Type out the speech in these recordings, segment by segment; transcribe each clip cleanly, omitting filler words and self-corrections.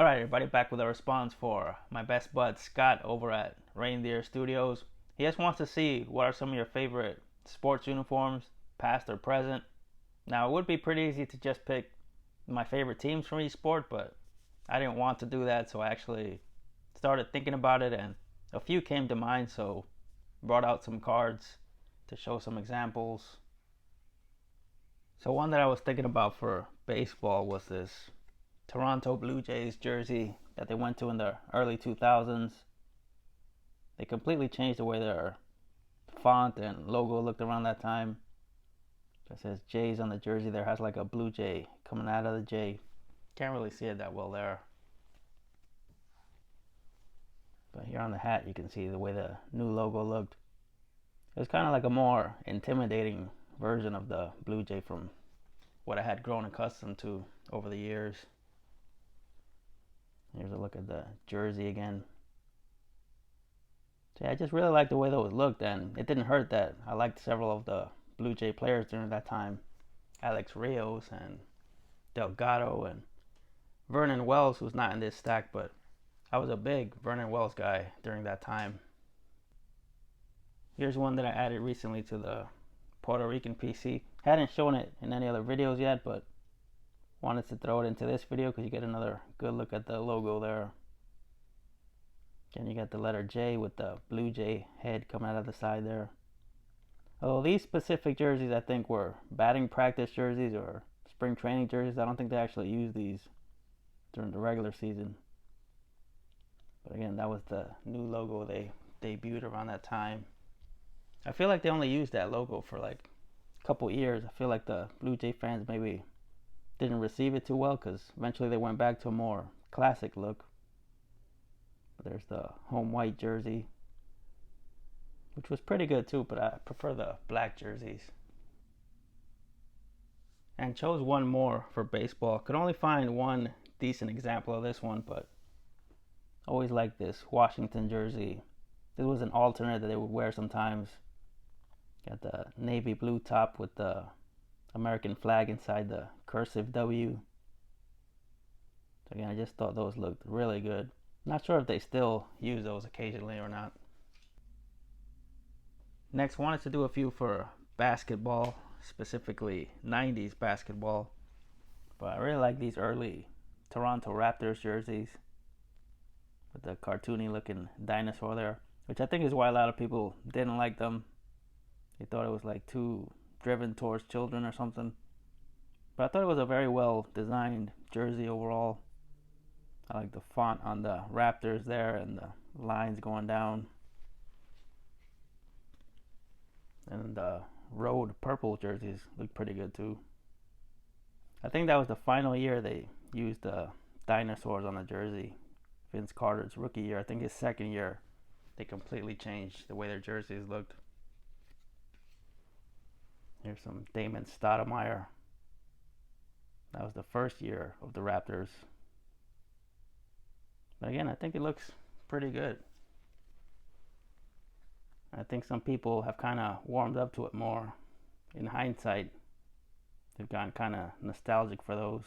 Alright, everybody, back with a response for my best bud Scott over at Reindeer Studios. He just wants to see what are some of your favorite sports uniforms, past or present. Now, it would be pretty easy to just pick my favorite teams from each sport, but I didn't want to do that, so I actually started thinking about it, and a few came to mind, so brought out some cards to show some examples. So one that I was thinking about for baseball was this Toronto Blue Jays jersey that they went to in the early 2000s. They completely changed the way their font and logo looked around that time. It says Jays on the jersey. There has like a blue jay coming out of the J. Can't really see it that well there. But here on the hat you can see the way the new logo looked. It was kind of like a more intimidating version of the blue jay from what I had grown accustomed to over the years. Here's a look at the jersey again. So yeah, I just really liked the way those looked, and it didn't hurt that I liked several of the Blue Jay players during that time. Alex Rios and Delgado and Vernon Wells, who's not in this stack, but I was a big Vernon Wells guy during that time. Here's one that I added recently to the Puerto Rican PC. Hadn't shown it in any other videos yet, but wanted to throw it into this video because you get another good look at the logo there. Again, you got the letter J with the Blue Jay head coming out of the side there. Although these specific jerseys I think were batting practice jerseys or spring training jerseys. I don't think they actually used these during the regular season. But again, that was the new logo they debuted around that time. I feel like they only used that logo for like a couple years. I feel like the Blue Jay fans maybe didn't receive it too well because eventually they went back to a more classic look. There's the home white jersey, which was pretty good too, but I prefer the black jerseys. And chose one more for baseball. Could only find one decent example of this one, but always liked this Washington jersey. This was an alternate that they would wear sometimes. Got the navy blue top with the American flag inside the cursive W. So again, I just thought those looked really good. Not sure if they still use those occasionally or not. Next, wanted to do a few for basketball, specifically 90s basketball. But I really like these early Toronto Raptors jerseys with the cartoony looking dinosaur there, which I think is why a lot of people didn't like them. They thought it was like too driven towards children or something. But I thought it was a very well designed jersey overall. I like the font on the Raptors there and the lines going down. And the road purple jerseys look pretty good too. I think that was the final year they used the dinosaurs on the jersey. Vince Carter's rookie year. I think his second year they completely changed the way their jerseys looked. Here's some Damon Stoudemire. That was the first year of the Raptors. But again, I think it looks pretty good. I think some people have kind of warmed up to it more. In hindsight, they've gotten kind of nostalgic for those.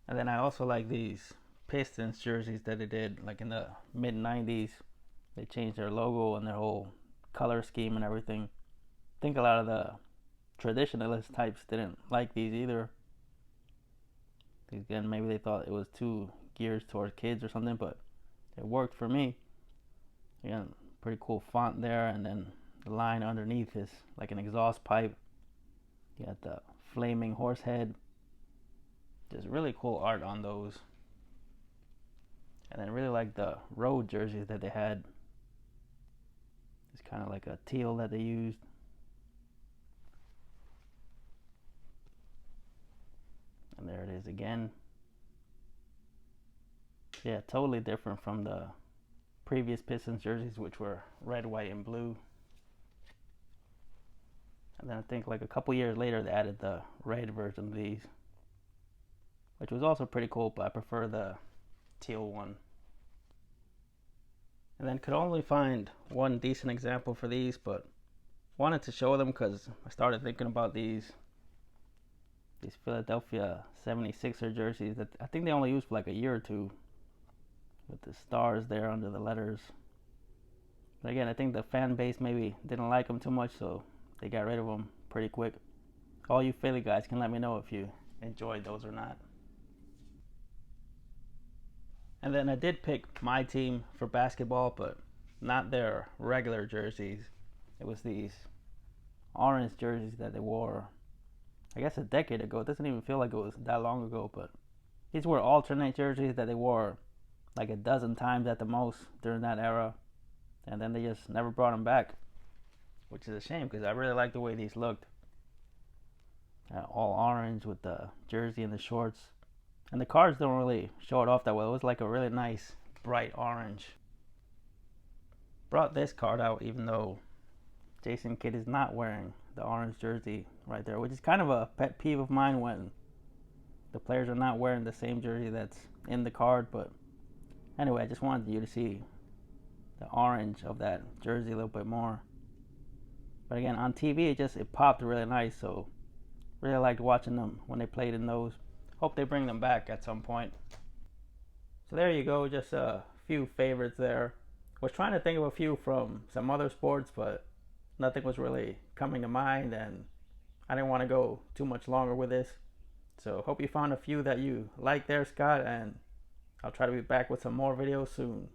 And then I also like these Pistons jerseys that they did like in the mid 90s. They changed their logo and their whole color scheme and everything. I think a lot of the traditionalist types didn't like these either. Again, maybe they thought it was too geared towards kids or something, but it worked for me. Again, pretty cool font there, and then the line underneath is like an exhaust pipe. You got the flaming horse head. Just really cool art on those. And then really like the road jerseys that they had. It's kind of like a teal that they used. And there it is again. Yeah, totally different from the previous Pistons jerseys, which were red, white, and blue. And then I think like a couple years later they added the red version of these, which was also pretty cool, but I prefer the teal one. And then could only find one decent example for these, but wanted to show them because I started thinking about these. these Philadelphia 76er jerseys that I think they only used for like a year or two, with the stars there under the letters. But again, I think the fan base maybe didn't like them too much, so they got rid of them pretty quick. All you Philly guys can let me know if you enjoyed those or not. And then I did pick my team for basketball, but not their regular jerseys. It was these orange jerseys that they wore, I guess, a decade ago. It doesn't even feel like it was that long ago, but these were alternate jerseys that they wore like a dozen times at the most during that era, and then they just never brought them back, which is a shame because I really like the way these looked. All orange with the jersey and the shorts, and the cards don't really show it off that well. It was like a really nice bright orange. Brought this card out even though Jason Kidd is not wearing the orange jersey right there, which is kind of a pet peeve of mine when the players are not wearing the same jersey that's in the card. But anyway, I just wanted you to see the orange of that jersey a little bit more. But again, on TV it popped really nice, so really liked watching them when they played in those. Hope they bring them back at some point. So there you go, just a few favorites there. Was trying to think of a few from some other sports, but nothing was really coming to mind, and I didn't want to go too much longer with this. So hope you found a few that you like there, Scott, and I'll try to be back with some more videos soon.